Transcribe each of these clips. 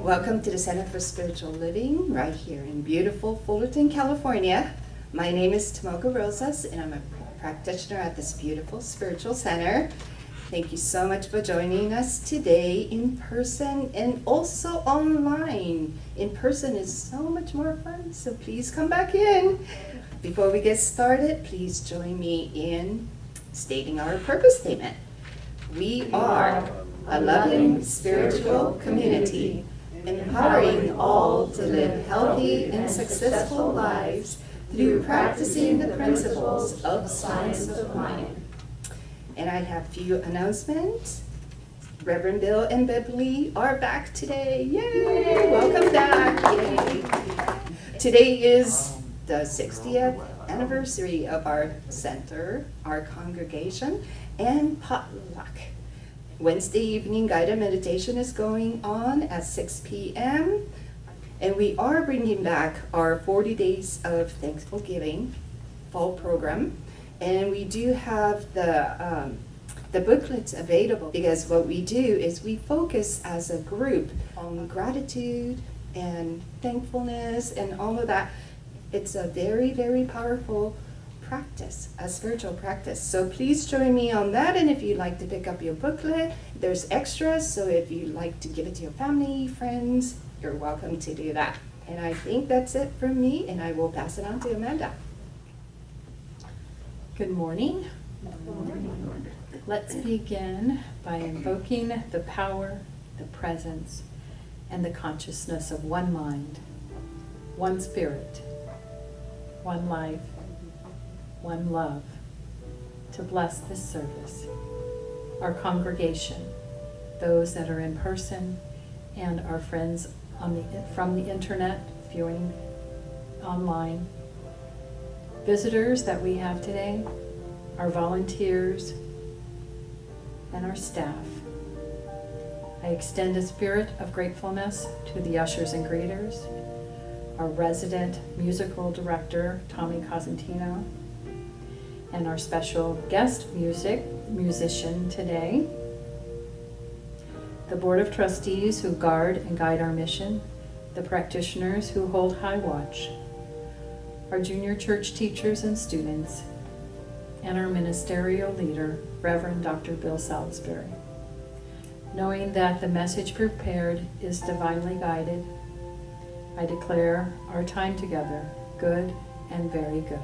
Welcome to the Center for Spiritual Living right here in beautiful Fullerton, California. My name is Tomoka Rosas and I'm a practitioner at this beautiful spiritual center. Thank you so much for joining us today in person and also online. In person is so much more fun, so please come back in. Before we get started, please join me in stating our purpose statement. We are a loving spiritual community, empowering all to live healthy and successful lives through practicing the principles of science of mind. And I have a few announcements. Reverend Bill and Beverly are back today. Yay! Welcome back. Yay! Today is the 60th anniversary of our center, our congregation, and potluck. Wednesday evening guided meditation is going on at 6 p.m. And we are bringing back our 40 Days of Thanksgiving fall program. And we do have the booklets available because what we do is we focus as a group on gratitude and thankfulness and all of that. It's a very, very powerful practice, a spiritual practice. So please join me on that. And if you'd like to pick up your booklet, there's extras. So if you'd like to give it to your family, friends, you're welcome to do that. And I think that's it from me, and I will pass it on to Amanda. Good morning. Let's begin by invoking the power, the presence, and the consciousness of one mind, one spirit, one life, one love, to bless this service, our congregation, those that are in person, and our friends from the internet, viewing online, visitors that we have today, our volunteers, and our staff. I extend a spirit of gratefulness to the ushers and greeters, our resident musical director, Tommy Cosentino, and our special guest musician today, the Board of Trustees who guard and guide our mission, the practitioners who hold high watch, our junior church teachers and students, and our ministerial leader, Reverend Dr. Bill Salisbury. Knowing that the message prepared is divinely guided, I declare our time together good and very good.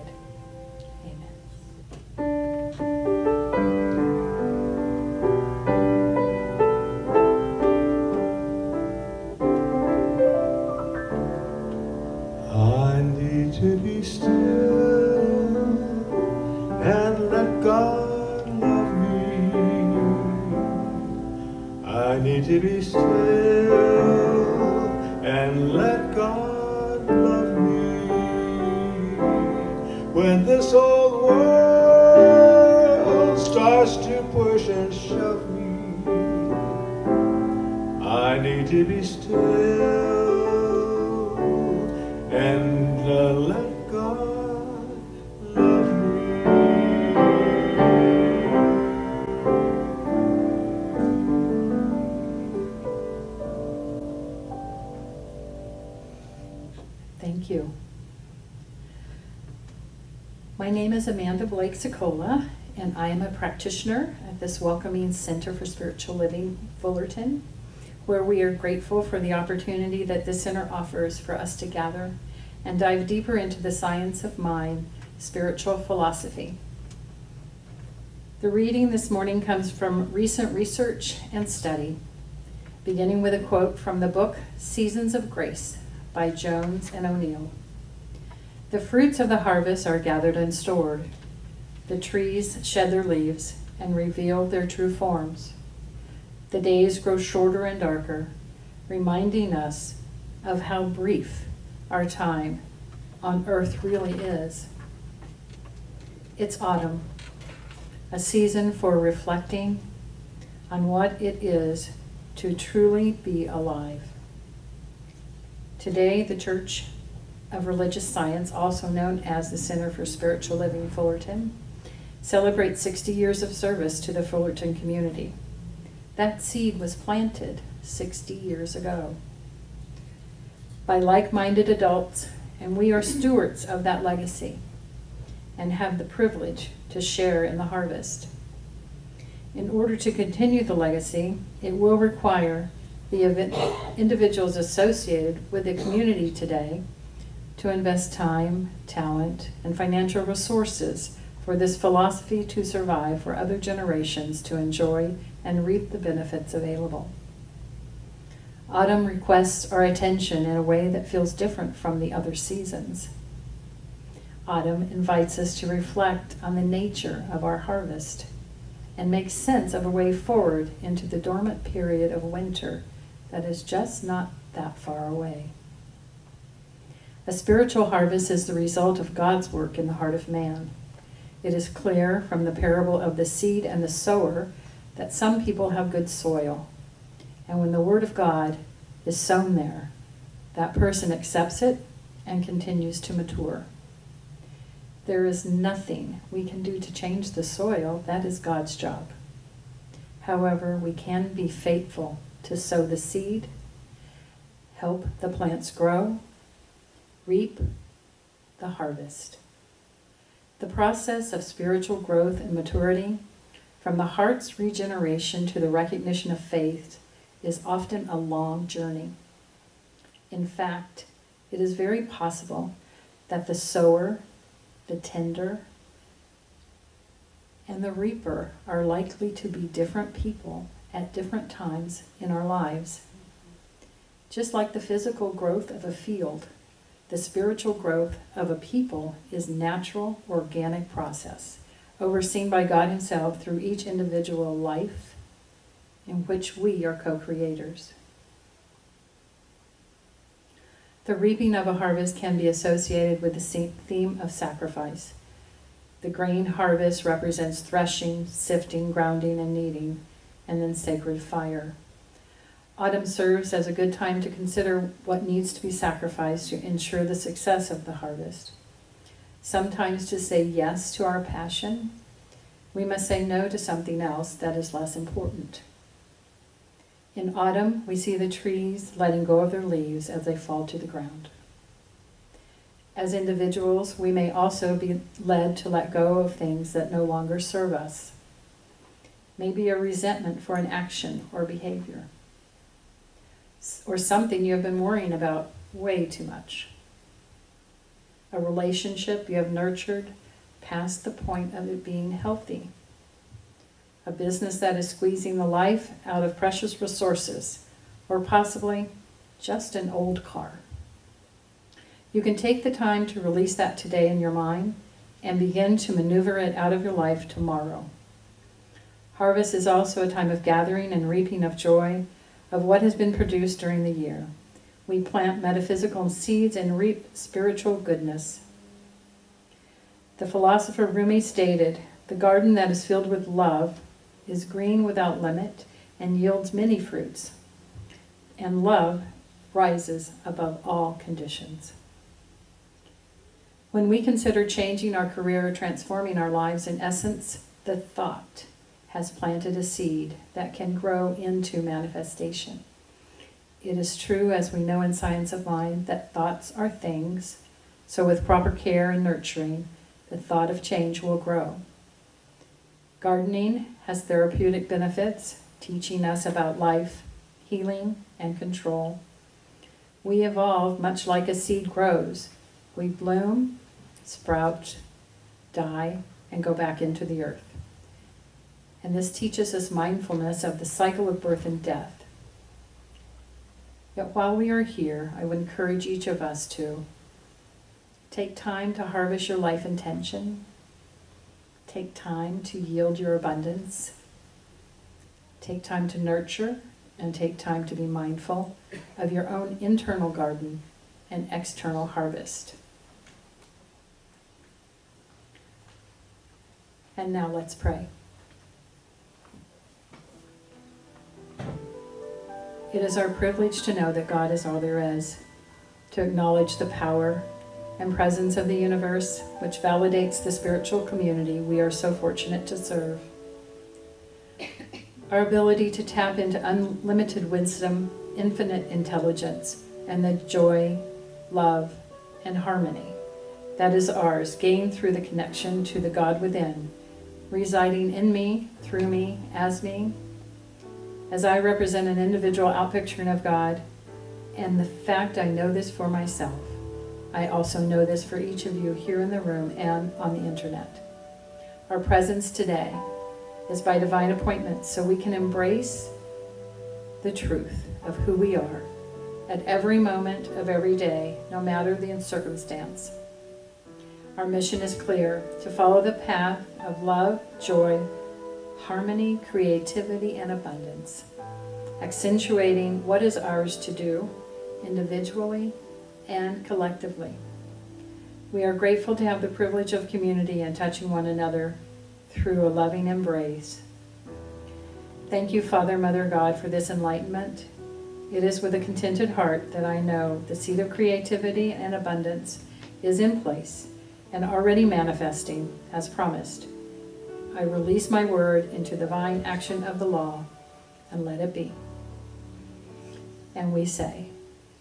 I need to be still and let God love me. I need to be still and let God love me. When this old world starts to push and shove me, I need to be still and let God love me. Thank you. My name is Amanda Blake Secola, and I am a practitioner at this welcoming Center for Spiritual Living, Fullerton, where we are grateful for the opportunity that this center offers for us to gather and dive deeper into the science of mind, spiritual philosophy. The reading this morning comes from recent research and study, beginning with a quote from the book Seasons of Grace by Jones and O'Neill. The fruits of the harvest are gathered and stored. The trees shed their leaves and reveal their true forms. The days grow shorter and darker, reminding us of how brief our time on earth really is. It's autumn, a season for reflecting on what it is to truly be alive. Today, the Church of Religious Science, also known as the Center for Spiritual Living Fullerton, celebrates 60 years of service to the Fullerton community. That seed was planted 60 years ago. by like-minded adults, and we are stewards of that legacy and have the privilege to share in the harvest. In order to continue the legacy, it will require the individuals associated with the community today to invest time, talent, and financial resources for this philosophy to survive for other generations to enjoy and reap the benefits available. Autumn requests our attention in a way that feels different from the other seasons. Autumn invites us to reflect on the nature of our harvest and make sense of a way forward into the dormant period of winter that is just not that far away. A spiritual harvest is the result of God's work in the heart of man. It is clear from the parable of the seed and the sower that some people have good soil, and when the word of God is sown there, that person accepts it and continues to mature. There is nothing we can do to change the soil. That is God's job. However, we can be faithful to sow the seed, help the plants grow, reap the harvest. The process of spiritual growth and maturity, from the heart's regeneration to the recognition of faith, is often a long journey. In fact, it is very possible that the sower, the tender, and the reaper are likely to be different people at different times in our lives. Just like the physical growth of a field, the spiritual growth of a people is natural, organic process, overseen by God Himself through each individual life in which we are co-creators. The reaping of a harvest can be associated with the theme of sacrifice. The grain harvest represents threshing, sifting, grounding, and kneading, and then sacred fire. Autumn serves as a good time to consider what needs to be sacrificed to ensure the success of the harvest. Sometimes to say yes to our passion, we must say no to something else that is less important. In autumn, we see the trees letting go of their leaves as they fall to the ground. As individuals, we may also be led to let go of things that no longer serve us. Maybe a resentment for an action or behavior, or something you have been worrying about way too much. A relationship you have nurtured past the point of it being healthy. A business that is squeezing the life out of precious resources, or possibly just an old car. You can take the time to release that today in your mind and begin to maneuver it out of your life tomorrow. Harvest is also a time of gathering and reaping of joy of what has been produced during the year. We plant metaphysical seeds and reap spiritual goodness. The philosopher Rumi stated, "The garden that is filled with love is green without limit and yields many fruits, and love rises above all conditions." When we consider changing our career or transforming our lives, in essence, the thought has planted a seed that can grow into manifestation. It is true, as we know in science of mind, that thoughts are things, so with proper care and nurturing, the thought of change will grow. Gardening has therapeutic benefits, teaching us about life, healing, and control. We evolve much like a seed grows. We bloom, sprout, die, and go back into the earth. And this teaches us mindfulness of the cycle of birth and death. Yet while we are here, I would encourage each of us to take time to harvest your life intention. Take time to yield your abundance. Take time to nurture, and take time to be mindful of your own internal garden and external harvest. And now let's pray. It is our privilege to know that God is all there is, to acknowledge the power and presence of the universe, which validates the spiritual community we are so fortunate to serve. Our ability to tap into unlimited wisdom, infinite intelligence, and the joy, love, and harmony that is ours, gained through the connection to the God within, residing in me, through me, as me. As I represent an individual outpicturing of God, and the fact I know this for myself, I also know this for each of you here in the room and on the internet. Our presence today is by divine appointment, so we can embrace the truth of who we are at every moment of every day, no matter the circumstance. Our mission is clear: to follow the path of love, joy, harmony, creativity, and abundance, accentuating what is ours to do individually and collectively. We are grateful to have the privilege of community and touching one another through a loving embrace. Thank you, Father, Mother, God, for this enlightenment. It is with a contented heart that I know the seed of creativity and abundance is in place and already manifesting as promised. I release my word into the divine action of the law, and let it be. And we say,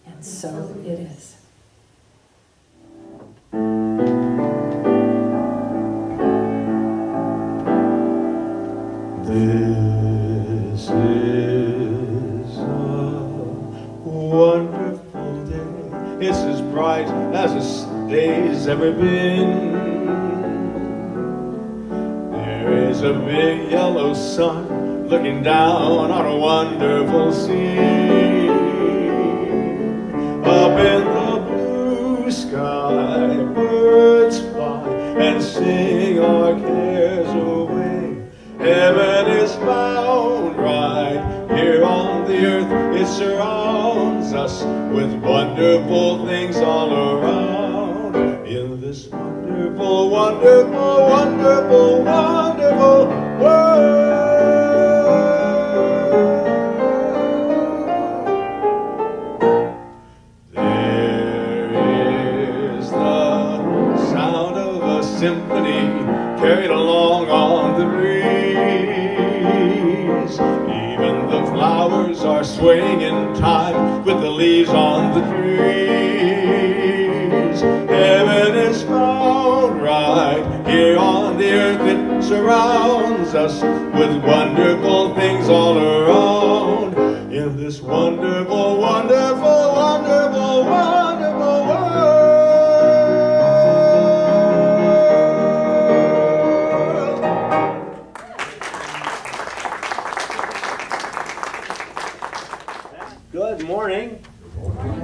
and so it is. This is a wonderful day. It's as bright as this day's ever been. There is a big yellow sun looking down on a wonderful scene. Up in the blue sky, birds fly and sing our cares away. Heaven is found right here on the earth. It surrounds us with wonderful things all around. In this wonderful, wonderful, wonderful, wonderful world. There is the sound of a symphony carried along on the breeze. Even the flowers are swaying in time with the leaves on the trees. Heaven is found right here on the earth. It surrounds us with wonderful things all around. In this wonderful, wonderful, wonderful, wonderful world. Good morning.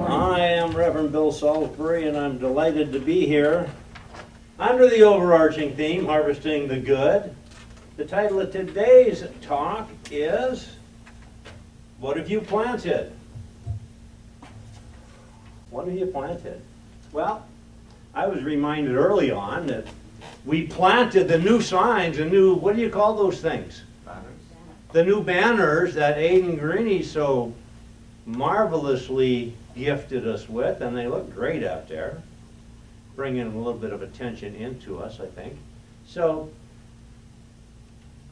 I am Reverend Bill Salisbury, and I'm delighted to be here under the overarching theme, Harvesting the Good. The title of today's talk is, What Have You Planted? What have you planted? Well, I was reminded early on that we planted the new signs, the new, what do you call those things? Banners. The new banners that Aidan Greeny so marvelously gifted us with, and they look great out there, bringing a little bit of attention into us, I think. So,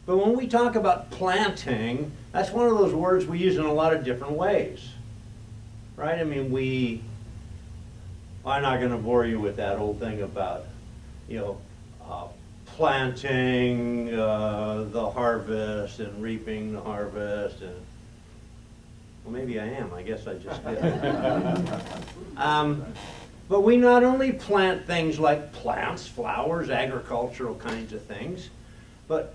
but when we talk about planting, that's one of those words we use in a lot of different ways, right? I mean, I'm not going to bore you with that old thing about, planting the harvest and reaping the harvest, and well, maybe I am. I guess I just did. But we not only plant things like plants, flowers, agricultural kinds of things, but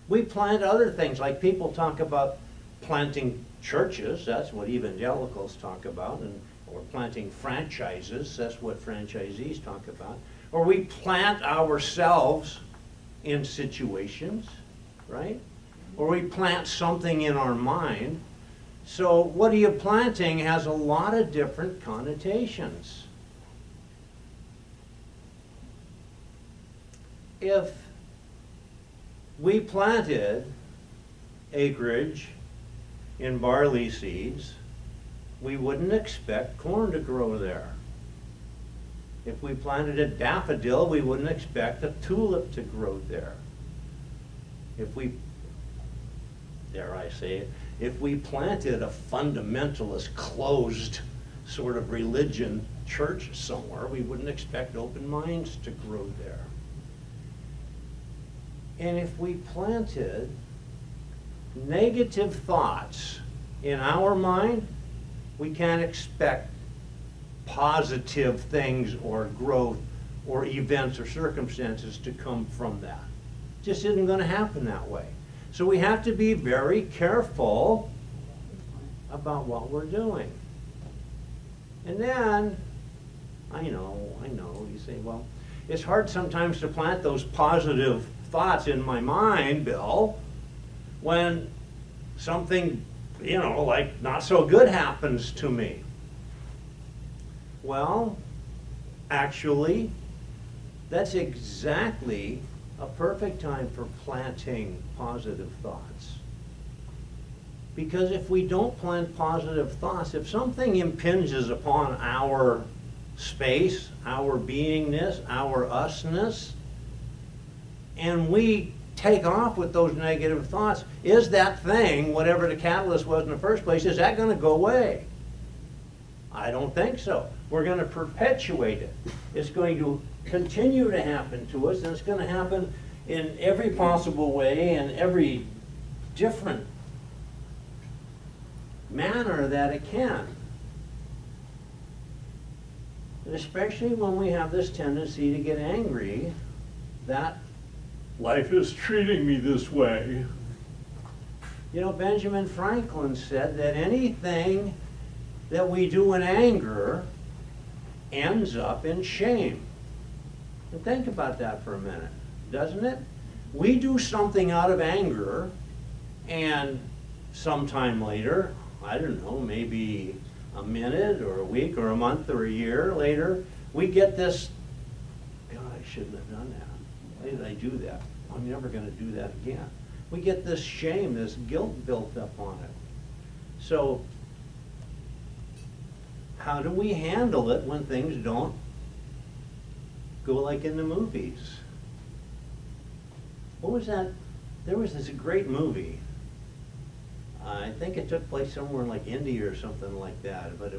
we plant other things. Like people talk about planting churches. That's what evangelicals talk about, or planting franchises. That's what franchisees talk about. Or we plant ourselves in situations, right? Or we plant something in our mind. So what are you planting has a lot of different connotations. If we planted acreage in barley seeds, we wouldn't expect corn to grow there. If we planted a daffodil, we wouldn't expect a tulip to grow there. If we, dare I say it, if we planted a fundamentalist, closed sort of religion church somewhere, we wouldn't expect open minds to grow there. And if we planted negative thoughts in our mind, we can't expect positive things or growth or events or circumstances to come from that. It just isn't going to happen that way. So we have to be very careful about what we're doing. And then, I know, you say, well, it's hard sometimes to plant those positive thoughts in my mind, Bill, when something, like not so good happens to me. Well, actually, that's exactly a perfect time for planting positive thoughts. Because if we don't plant positive thoughts, if something impinges upon our space, our beingness, our usness, and we take off with those negative thoughts, is that thing, whatever the catalyst was in the first place, is that going to go away? I don't think so. We're going to perpetuate it. It's going to continue to happen to us, and it's going to happen in every possible way and every different manner that it can. And especially when we have this tendency to get angry that life is treating me this way. Benjamin Franklin said that anything that we do in anger ends up in shame. And think about that for a minute, doesn't it? We do something out of anger, and sometime later, I don't know, maybe a minute or a week or a month or a year later, we get this, God, I shouldn't have done that. Why did I do that? I'm never going to do that again. We get this shame, this guilt built up on it. So, how do we handle it when things don't go like in the movies? What was that? There was this great movie. I think it took place somewhere in like India or something like that. But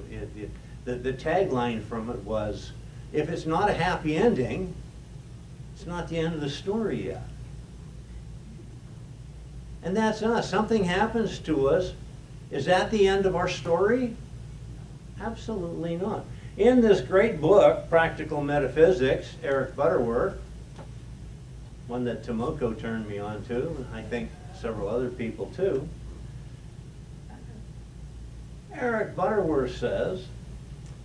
the tagline from it was, if it's not a happy ending, it's not the end of the story yet. And that's us. Something happens to us. Is that the end of our story? Absolutely not. In this great book, Practical Metaphysics, Eric Butterworth, one that Tomoko turned me on to, and I think several other people too, Eric Butterworth says,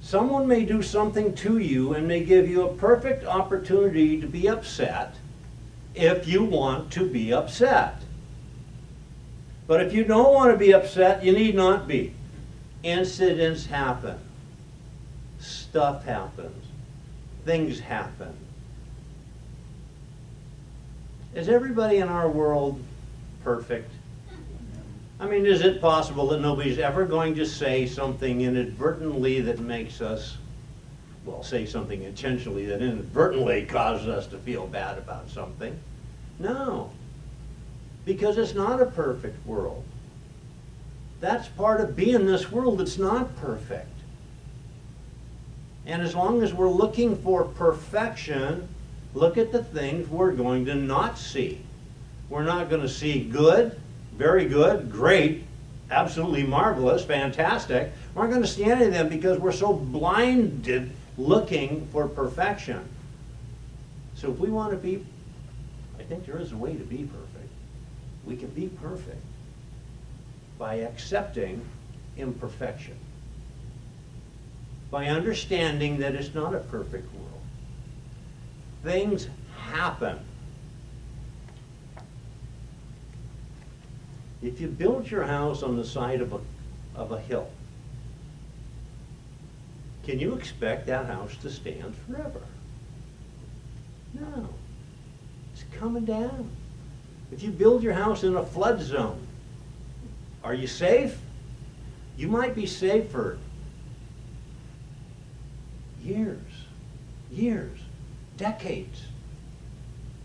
someone may do something to you and may give you a perfect opportunity to be upset if you want to be upset. But if you don't want to be upset, you need not be. Incidents happen. Stuff happens. Things happen. Is everybody in our world perfect? I mean, is it possible that nobody's ever going to say something inadvertently that makes us, well, say something intentionally that inadvertently causes us to feel bad about something? No. Because it's not a perfect world. That's part of being this world. It's not perfect. And as long as we're looking for perfection, look at the things we're going to not see. We're not going to see good, very good, great, absolutely marvelous, fantastic. We're not going to see any of them because we're so blinded looking for perfection. So if we want to be, I think there is a way to be perfect. We can be perfect by accepting imperfection, by understanding that it's not a perfect world. Things happen. If you build your house on the side of a hill, can you expect that house to stand forever? No. It's coming down. If you build your house in a flood zone, are you safe? You might be safe for years, decades.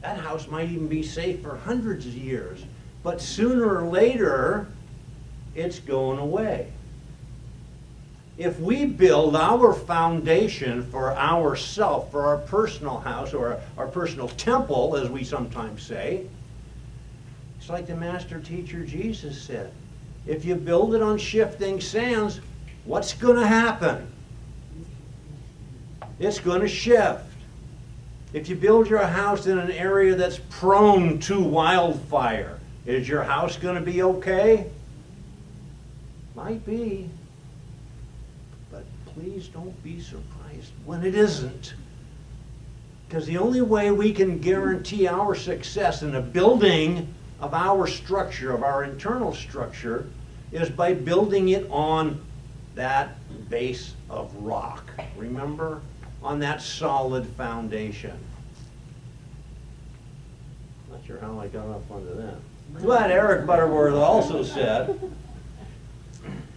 That house might even be safe for hundreds of years. But sooner or later, it's going away. If we build our foundation for ourself, for our personal house, or our personal temple, as we sometimes say, it's like the master teacher Jesus said. If you build it on shifting sands, what's going to happen? It's going to shift. If you build your house in an area that's prone to wildfire, is your house going to be okay? Might be. But please don't be surprised when it isn't. Because the only way we can guarantee our success in the building of our structure, of our internal structure, is by building it on that base of rock. Remember? On that solid foundation. Not sure how I got up onto that. But Eric Butterworth also said,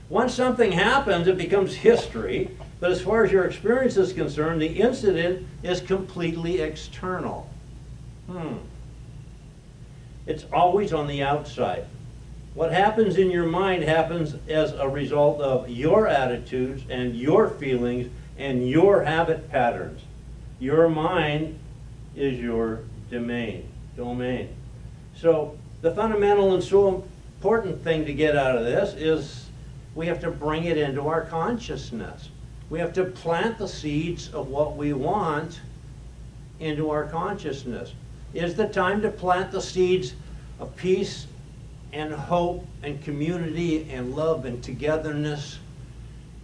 once something happens, it becomes history, but as far as your experience is concerned, the incident is completely external. It's always on the outside. What happens in your mind happens as a result of your attitudes and your feelings and your habit patterns. Your mind is your domain. So the fundamental and so important thing to get out of this is we have to bring it into our consciousness. We have to plant the seeds of what we want into our consciousness. Is the time to plant the seeds of peace and hope and community and love and togetherness?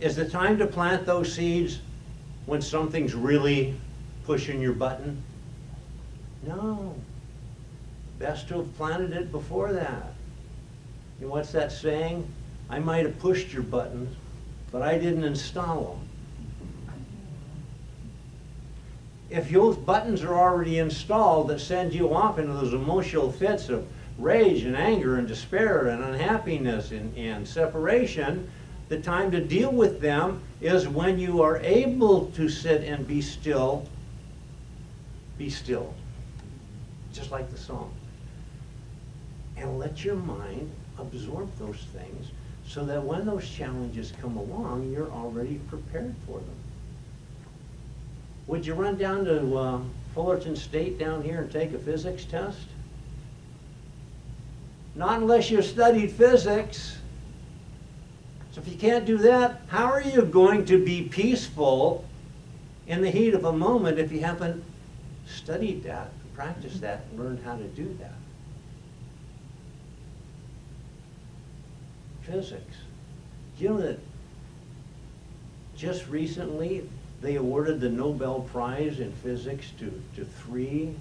Is the time to plant those seeds when something's really pushing your button? No. Best to have planted it before that. And what's that saying? I might have pushed your buttons, but I didn't install them. If those buttons are already installed that send you off into those emotional fits of rage and anger and despair and unhappiness and separation, the time to deal with them is when you are able to sit and be still. Be still. Just like the song. And let your mind absorb those things so that when those challenges come along, you're already prepared for them. Would you run down to Fullerton State down here and take a physics test? Not unless you've studied physics. So if you can't do that, how are you going to be peaceful in the heat of a moment if you haven't studied that, practiced that, and learned how to do that? Physics. You know that just recently they awarded the Nobel Prize in physics to 3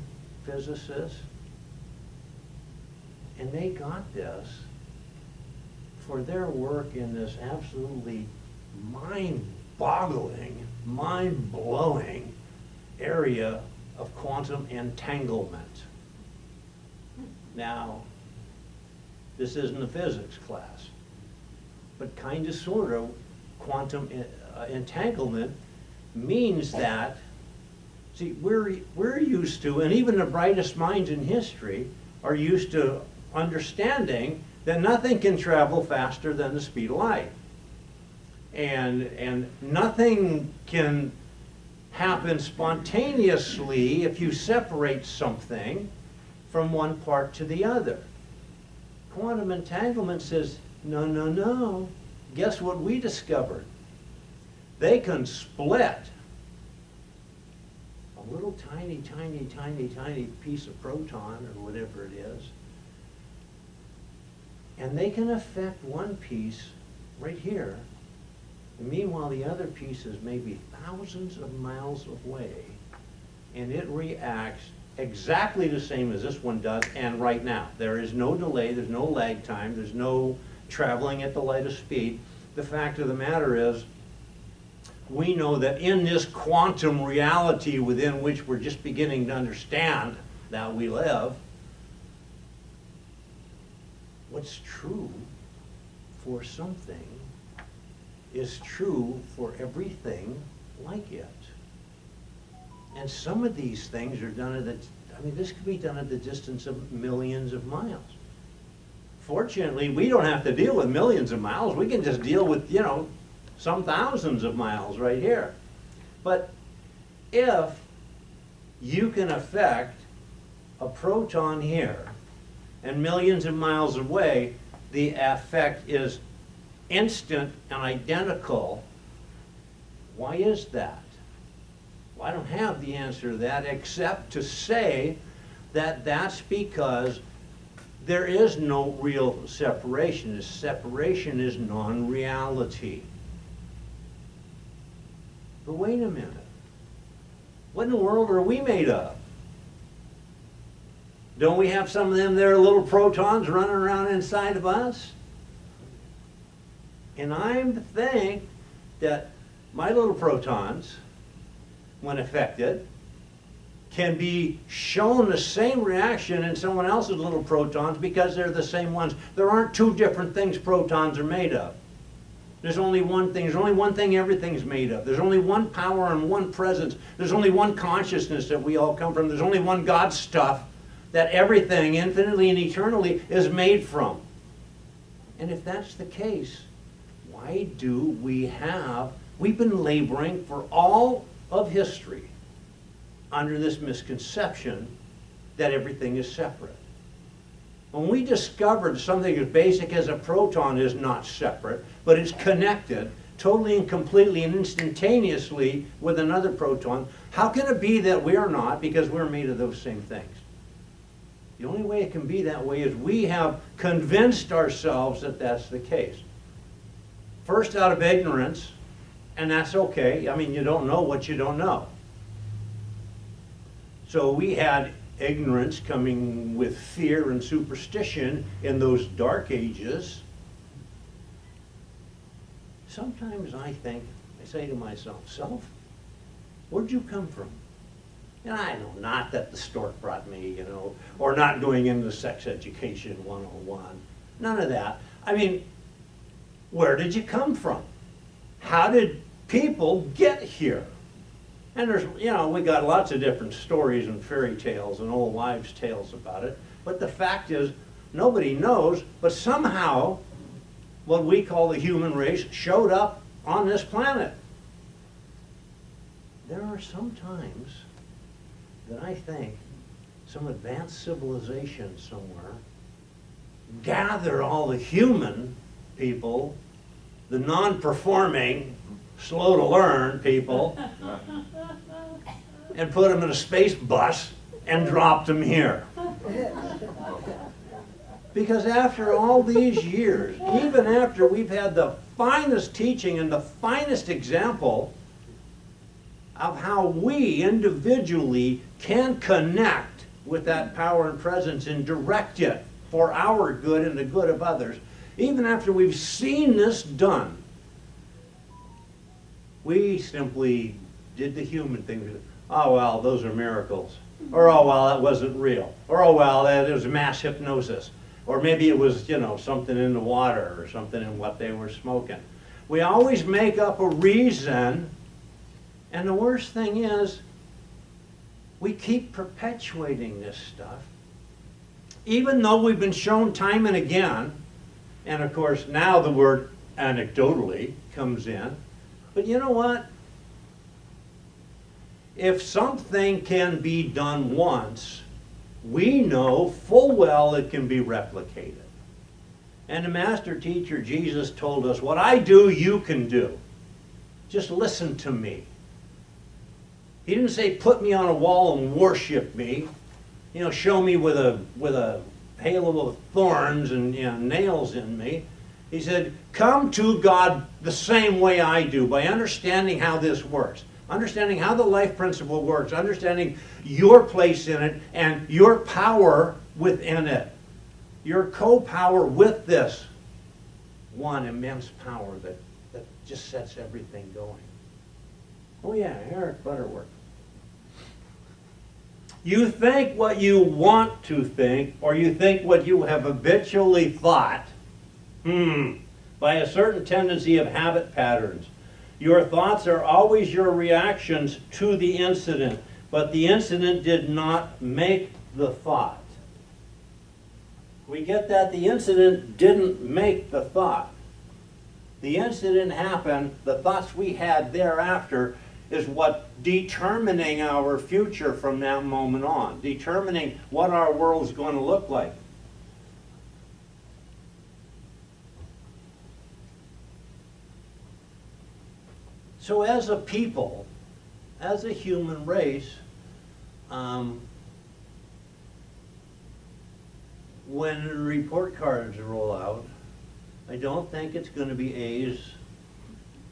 physicists? And they got this for their work in this absolutely mind-boggling, mind-blowing area of quantum entanglement. Now, this isn't a physics class, but kind of sort of quantum entanglement means that, see, we're used to, and even the brightest minds in history are used to understanding that nothing can travel faster than the speed of light. And nothing can happen spontaneously if you separate something from one part to the other. Quantum entanglement says, no, no, no. Guess what we discovered? They can split a little tiny, tiny, tiny, tiny piece of proton or whatever it is, and they can affect one piece right here, and meanwhile the other piece is maybe thousands of miles away, and it reacts exactly the same as this one does, and right now. There is no delay, there's no lag time, there's no traveling at the light of speed. The fact of the matter is, we know that in this quantum reality within which we're just beginning to understand that we live, what's true for something is true for everything like it. And some of these things are done at this could be done at the distance of millions of miles. fortunately, we don't have to deal with millions of miles. We can just deal with, you know, some thousands of miles right here. But if you can affect a proton here and millions of miles away, the effect is instant and identical. Why is that? Well, I don't have the answer to that except to say that that's because there is no real separation. The separation is non-reality. But wait a minute. What in the world are we made of? Don't we have some of them there little protons running around inside of us? And I think that my little protons, when affected, can be shown the same reaction in someone else's little protons because they're the same ones. There aren't two different things protons are made of. There's only one thing. There's only one thing everything's made of. There's only one power and one presence. There's only one consciousness that we all come from. There's only one God stuff that everything, infinitely and eternally, is made from. And if that's the case, why do we've been laboring for all of history under this misconception that everything is separate. When we discovered something as basic as a proton is not separate, but it's connected totally and completely and instantaneously with another proton, how can it be that we're not, because we're made of those same things? The only way it can be that way is we have convinced ourselves that that's the case. First out of ignorance, and that's okay. I mean, you don't know what you don't know. So we had ignorance coming with fear and superstition in those dark ages. Sometimes I say to myself, self, where'd you come from? And I know, not that the stork brought me, or not going into sex education 101. None of that. I mean, where did you come from? How did people get here? And there's, we got lots of different stories and fairy tales and old wives' tales about it. But the fact is, nobody knows, but somehow what we call the human race showed up on this planet. There are some times that I think some advanced civilization somewhere gathered all the human people, the non-performing, slow to learn people, and put them in a space bus and dropped them here. Because after all these years, even after we've had the finest teaching and the finest example of how we individually can connect with that power and presence and direct it for our good and the good of others, even after we've seen this done, we simply did the human thing. Oh, well, those are miracles. Or, oh, well, that wasn't real. Or, oh, well, that was mass hypnosis. Or maybe it was, something in the water or something in what they were smoking. We always make up a reason, and the worst thing is we keep perpetuating this stuff, even though we've been shown time and again, and of course now the word anecdotally comes in. But you know what? If something can be done once, we know full well it can be replicated. And the master teacher Jesus told us, what I do, you can do. Just listen to me. He didn't say, put me on a wall and worship me. Show me with a halo of thorns and nails in me. He said, come to God the same way I do, by understanding how this works, understanding how the life principle works, understanding your place in it and your power within it, your co-power with this one immense power that just sets everything going. Oh yeah, Eric Butterworth. You think what you want to think, or you think what you have habitually thought, by a certain tendency of habit patterns. Your thoughts are always your reactions to the incident, but the incident did not make the thought. we get that the incident didn't make the thought. The incident happened, the thoughts we had thereafter is what determining our future from that moment on, determining what our world's going to look like. So as a people, as a human race, when report cards roll out, I don't think it's going to be A's,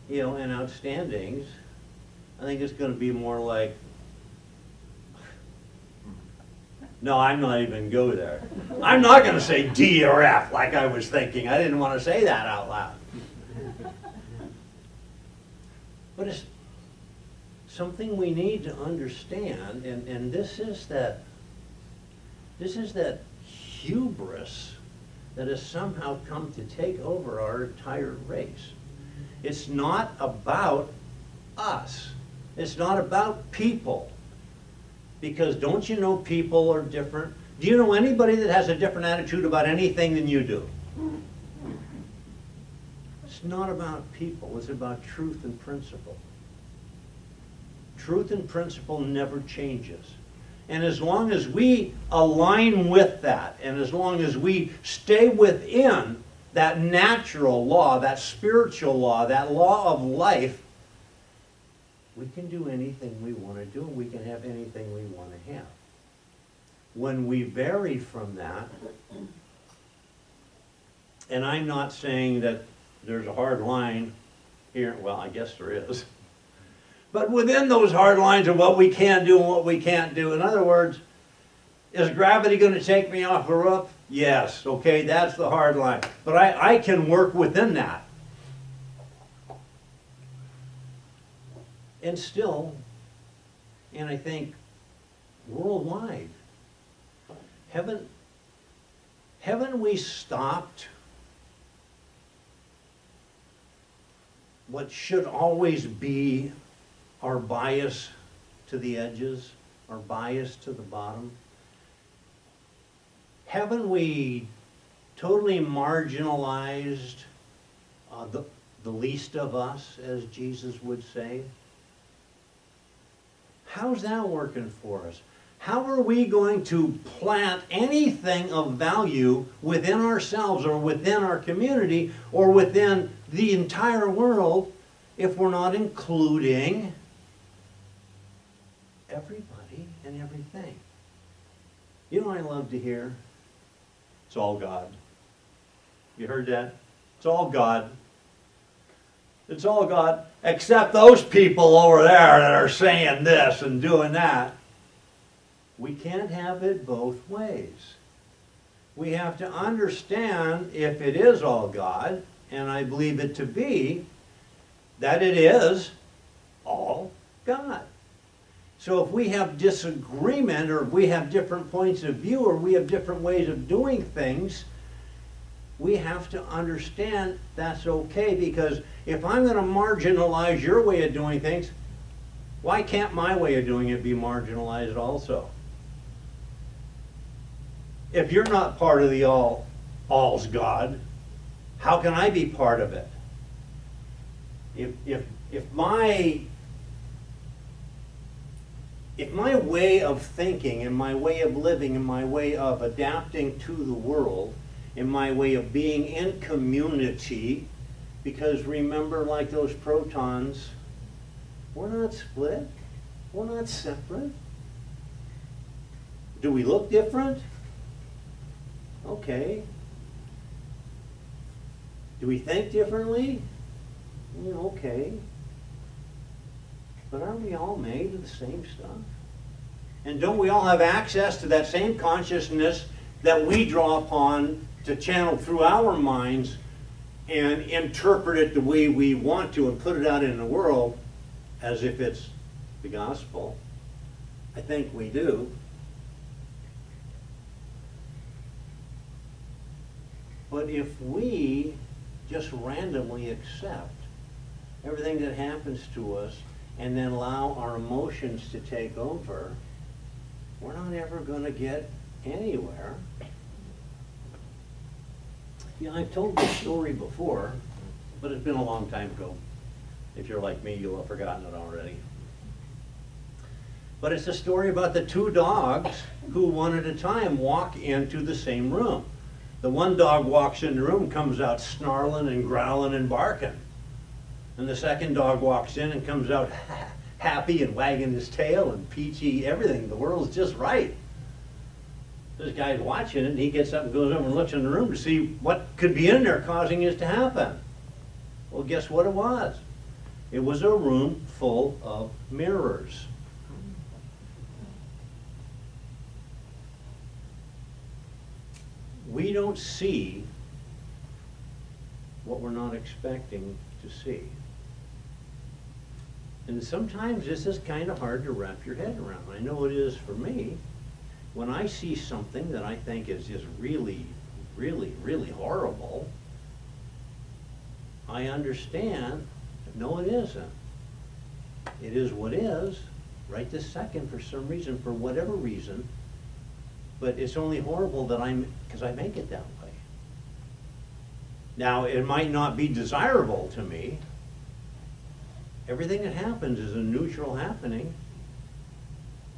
and outstandings. I think it's going to be more like, no, I'm not even go there. I'm not going to say D or F like I was thinking. I didn't want to say that out loud. But it's something we need to understand, and this is that hubris that has somehow come to take over our entire race. It's not about us. It's not about people. Because don't you know people are different? Do you know anybody that has a different attitude about anything than you do? It's not about people. It's about truth and principle. Truth and principle never changes. And as long as we align with that, and as long as we stay within that natural law, that spiritual law, that law of life, we can do anything we want to do, and we can have anything we want to have. When we vary from that, and I'm not saying that there's a hard line here, well, I guess there is. But within those hard lines of what we can do and what we can't do, in other words, is gravity going to take me off a roof? Yes, okay, that's the hard line. But I can work within that. And still, and I think worldwide, haven't we stopped what should always be our bias to the edges, our bias to the bottom? Haven't we totally marginalized the least of us, as Jesus would say? How's that working for us? How are we going to plant anything of value within ourselves or within our community or within the entire world if we're not including everybody and everything? You know what I love to hear? It's all God. You heard that? It's all God. It's all God, except those people over there that are saying this and doing that. We can't have it both ways. We have to understand, if it is all God, and I believe it to be, that it is all God. So if we have disagreement, or if we have different points of view, or we have different ways of doing things, we have to understand that's okay, because if I'm going to marginalize your way of doing things, why can't my way of doing it be marginalized also? If you're not part of the all's God, how can I be part of it? If my way of thinking and my way of living and my way of adapting to the world and my way of being in community, because remember, like those protons, we're not split, we're not separate. Do we look different? Okay. Do we think differently? Okay. But aren't we all made of the same stuff? And don't we all have access to that same consciousness that we draw upon to channel through our minds and interpret it the way we want to and put it out in the world as if it's the gospel? I think we do. But if we just randomly accept everything that happens to us and then allow our emotions to take over, we're not ever going to get anywhere. Yeah, I've told this story before, but it's been a long time ago. If you're like me, you'll have forgotten it already. But it's a story about the two dogs who one at a time walk into the same room. The one dog walks in the room, comes out snarling and growling and barking. And the second dog walks in and comes out happy and wagging his tail and peachy, everything. The world's just right. This guy's watching it, and he gets up and goes over and looks in the room to see what could be in there causing this to happen. Well, guess what it was? It was a room full of mirrors. We don't see what we're not expecting to see. And sometimes this is kind of hard to wrap your head around. I know it is for me. When I see something that I think is just really, really, really horrible, I understand, no it isn't. It is what is, right this second for some reason, for whatever reason, but it's only horrible that because I make it that way. Now, it might not be desirable to me. Everything that happens is a neutral happening.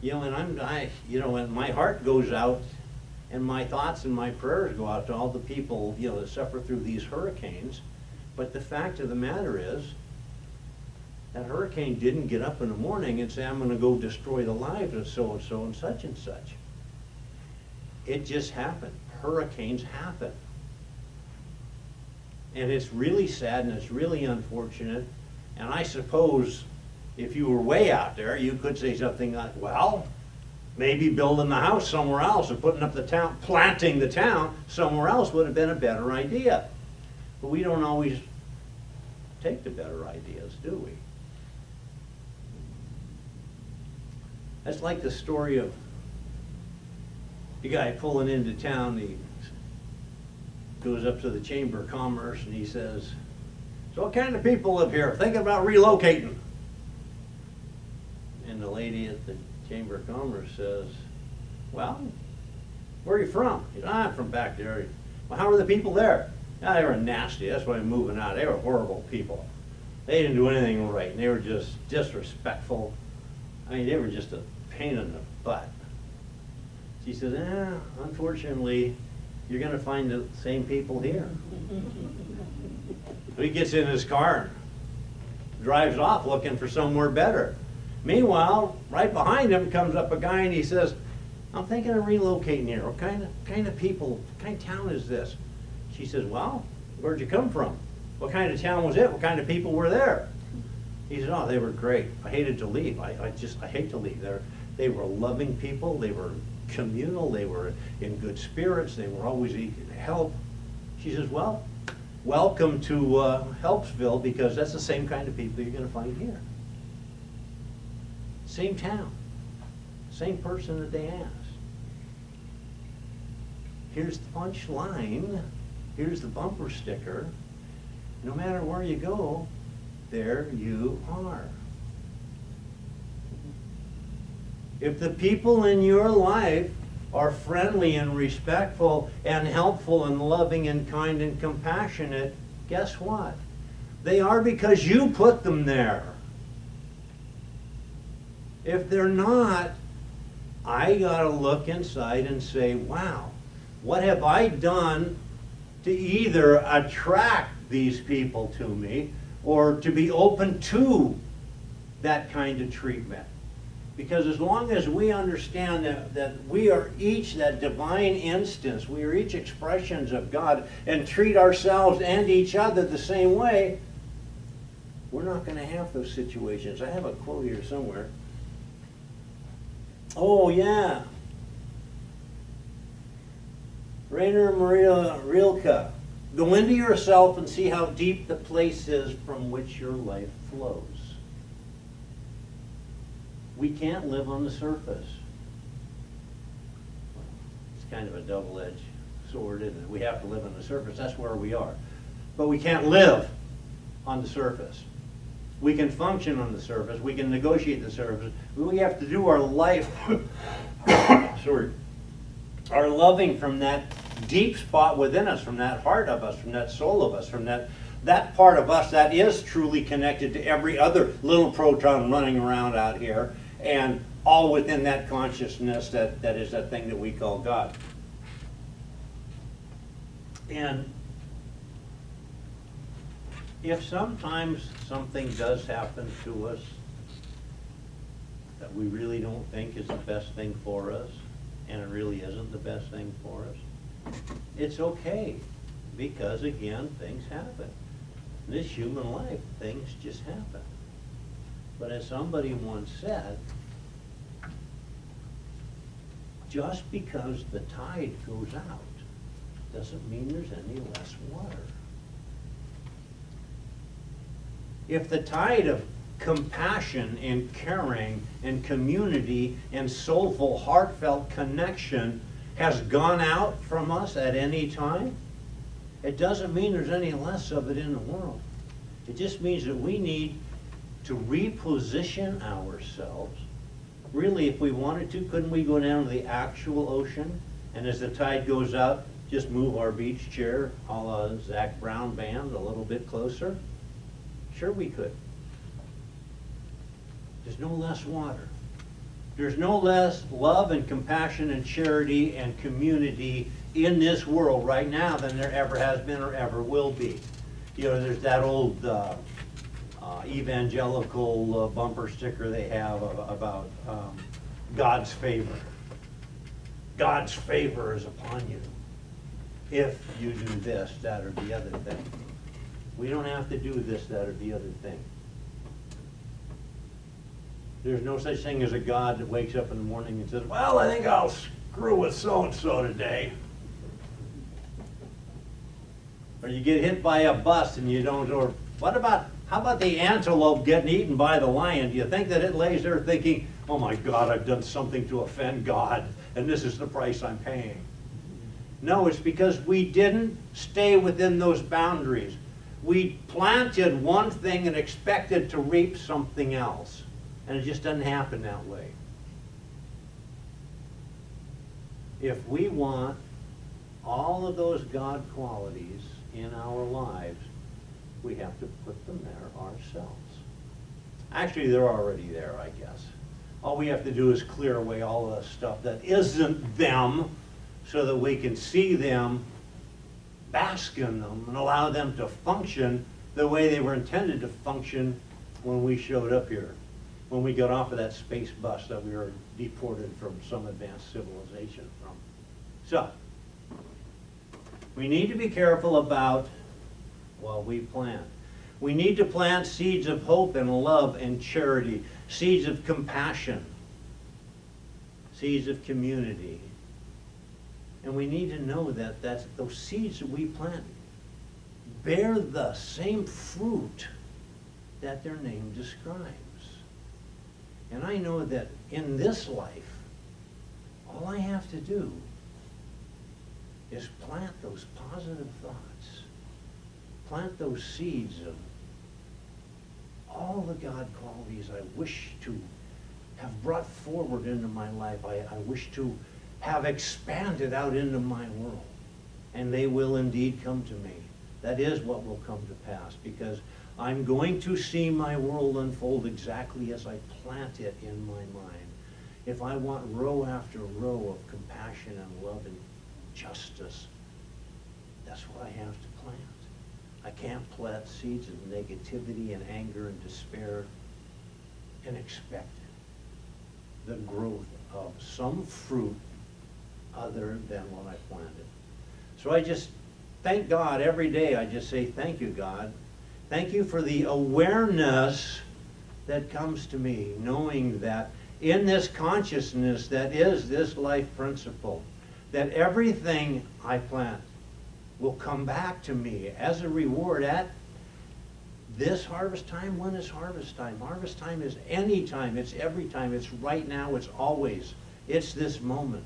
You know, and my heart goes out, and my thoughts and my prayers go out to all the people, you know, that suffer through these hurricanes. But the fact of the matter is, that hurricane didn't get up in the morning and say, I'm going to go destroy the lives of so-and-so and such and such. It just happened. Hurricanes happen. And it's really sad and it's really unfortunate. And I suppose if you were way out there, you could say something like, well, maybe building the house somewhere else or putting up the town, planting the town somewhere else would have been a better idea. But we don't always take the better ideas, do we? That's like the story of the guy pulling into town. He goes up to the Chamber of Commerce and he says, so what kind of people live here? Thinking about relocating. And the lady at the Chamber of Commerce says, well, where are you from? He says, I'm from back there. Well, how are the people there? They were nasty. That's why I'm moving out. They were horrible people. They didn't do anything right. And they were just disrespectful. I mean, they were just a pain in the butt. She says, unfortunately, you're going to find the same people here. So he gets in his car and drives off looking for somewhere better. Meanwhile, right behind him comes up a guy and he says, I'm thinking of relocating here. What kind of people, what kind of town is this? She says, well, where'd you come from? What kind of town was it? What kind of people were there? He said, oh, they were great. I hated to leave. I hate to leave. They were loving people. They were communal. They were in good spirits. They were always eager to help. She says, well, welcome to Helpsville, because that's the same kind of people you're going to find here. Same town. Same person that they asked. Here's the punchline. Here's the bumper sticker. No matter where you go, there you are. If the people in your life are friendly and respectful and helpful and loving and kind and compassionate, guess what? They are because you put them there. If they're not, I gotta look inside and say, wow, what have I done to either attract these people to me or to be open to that kind of treatment? Because as long as we understand that we are each that divine instance, we are each expressions of God, and treat ourselves and each other the same way, we're not going to have those situations. I have a quote here somewhere. Oh, yeah. Rainer Maria Rilke. Go into yourself and see how deep the place is from which your life flows. We can't live on the surface. It's kind of a double-edged sword, isn't it? We have to live on the surface. That's where we are. But we can't live on the surface. We can function on the surface. We can negotiate the surface. We have to do our life, sorry, our loving from that deep spot within us, from that heart of us, from that soul of us, from that part of us that is truly connected to every other little proton running around out here, and all within that consciousness that is that thing that we call God. And if sometimes something does happen to us that we really don't think is the best thing for us, and it really isn't the best thing for us, it's okay, because again, things happen. In this human life, things just happen. But as somebody once said, just because the tide goes out doesn't mean there's any less water. If the tide of compassion and caring and community and soulful, heartfelt connection has gone out from us at any time, it doesn't mean there's any less of it in the world. It just means that we need to reposition ourselves. Really, if we wanted to, couldn't we go down to the actual ocean, and as the tide goes out, just move our beach chair a la Zac Brown Band a little bit closer? Sure we could. There's no less water. There's no less love and compassion and charity and community in this world right now than there ever has been or ever will be. You know, there's that old evangelical bumper sticker they have about God's favor. God's favor is upon you if you do this, that, or the other thing. We don't have to do this, that, or the other thing. There's no such thing as a God that wakes up in the morning and says, well, I think I'll screw with so-and-so today. Or you get hit by a bus and you don't, or how about the antelope getting eaten by the lion? Do you think that it lays there thinking, oh my God, I've done something to offend God, and this is the price I'm paying? No, it's because we didn't stay within those boundaries. We planted one thing and expected to reap something else. And it just doesn't happen that way. If we want all of those God qualities in our lives, we have to put them there ourselves. Actually, they're already there, I guess. All we have to do is clear away all of the stuff that isn't them so that we can see them, bask in them, and allow them to function the way they were intended to function when we showed up here. When we got off of that space bus that we were deported from some advanced civilization from. So, we need to be careful about what we plant. We need to plant seeds of hope and love and charity, seeds of compassion, seeds of community. And we need to know that those seeds that we plant bear the same fruit that their name describes. And I know that in this life, all I have to do is plant those positive thoughts, plant those seeds of all the God qualities I wish to have brought forward into my life, I wish to have expanded out into my world. And they will indeed come to me. That is what will come to pass, because I'm going to see my world unfold exactly as I plant it in my mind. If I want row after row of compassion and love and justice, that's what I have to plant. I can't plant seeds of negativity and anger and despair and expect the growth of some fruit other than what I planted. So I just thank God every day. I just say, thank you, God. Thank you for the awareness that comes to me, knowing that in this consciousness that is this life principle, that everything I plant will come back to me as a reward at this harvest time. When is harvest time? Harvest time is any time. It's every time. It's right now. It's always. It's this moment.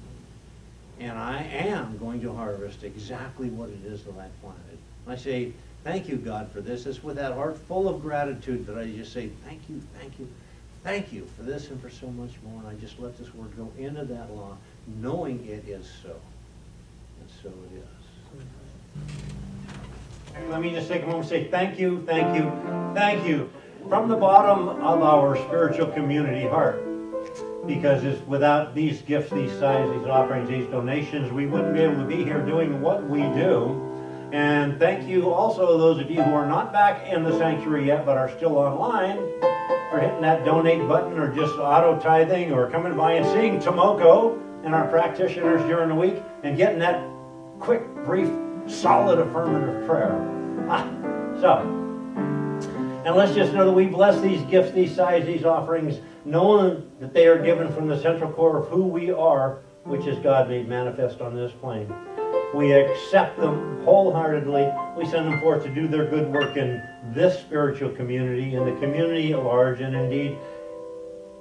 And I am going to harvest exactly what it is that I planted. I say, thank you, God, for this. It's with that heart full of gratitude that I just say, thank you, thank you, thank you for this and for so much more. And I just let this word go into that law, knowing it is so. And so it is. Let me just take a moment and say thank you, thank you, thank you from the bottom of our spiritual community heart. Because it's without these gifts, these tithes, these offerings, these donations, we wouldn't be able to be here doing what we do. And thank you also those of you who are not back in the sanctuary yet but are still online for hitting that donate button or just auto tithing or coming by and seeing Tomoko and our practitioners during the week and getting that quick, brief, solid affirmative prayer. And let's just know that we bless these gifts, these tithes, these offerings, knowing that they are given from the central core of who we are, which is God made manifest on this plane. We accept them wholeheartedly. We send them forth to do their good work in this spiritual community, in the community at large, and indeed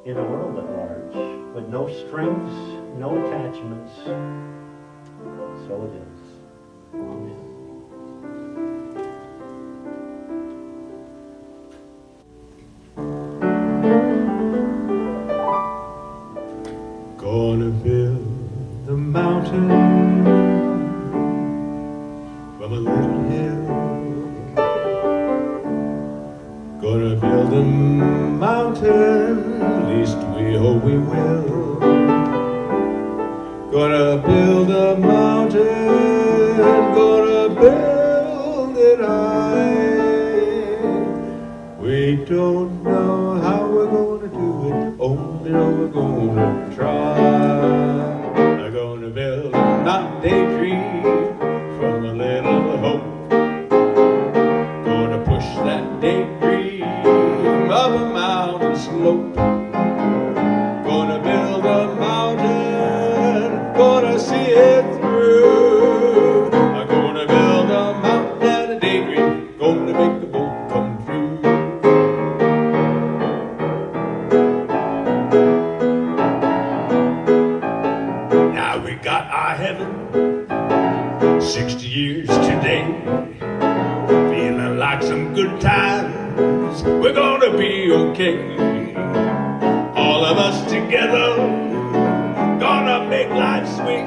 in the world at large, with no strings, no attachments. So it is. Amen. Gonna build the mountain from a little hill. Gonna build a mountain, at least we hope we will. Gonna build a mountain, gonna build it high. We don't know how we're gonna do it, only know we're gonna try. I'm gonna build a mountain daydream from a little hope. Gonna push that daydream up a mountain slope. Gonna build a mountain, gonna see it through. I'm gonna build a mountain and a daydream, gonna make the boat come true. Now we got our heaven, 60 years today, feeling like some good times, we're gonna be okay. All of us together, gonna make life sweet.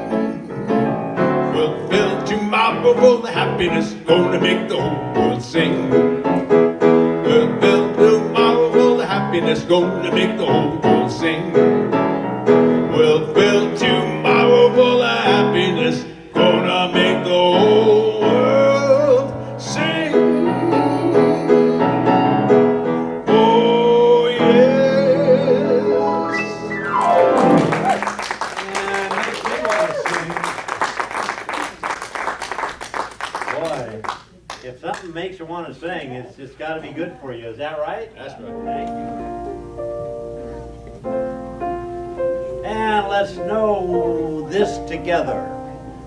We'll fill tomorrow full of happiness, gonna make the whole world sing. We'll fill tomorrow full of happiness, gonna make the whole world sing. We'll fill tomorrow full of happiness, gonna make the whole world sing. Oh yes. And makes me want to sing. Boy, if something makes you want to sing, it's just got to be good for you. Is that right? That's right. Thank you. And let's know this together.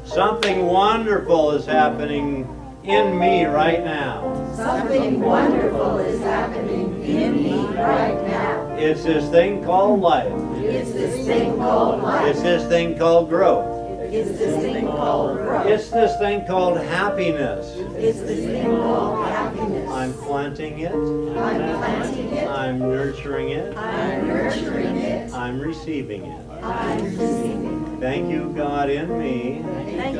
Something wonderful is happening in me right now. Something wonderful is happening in me right now. It's this thing called life. It's this thing called life. It's this thing called growth. It's this thing called growth. It's this thing called happiness. It's this thing called happiness. I'm planting it. I'm planting it. I'm nurturing it. I'm nurturing it. I'm receiving it. I'm receiving it. Thank you, God, in me. Thank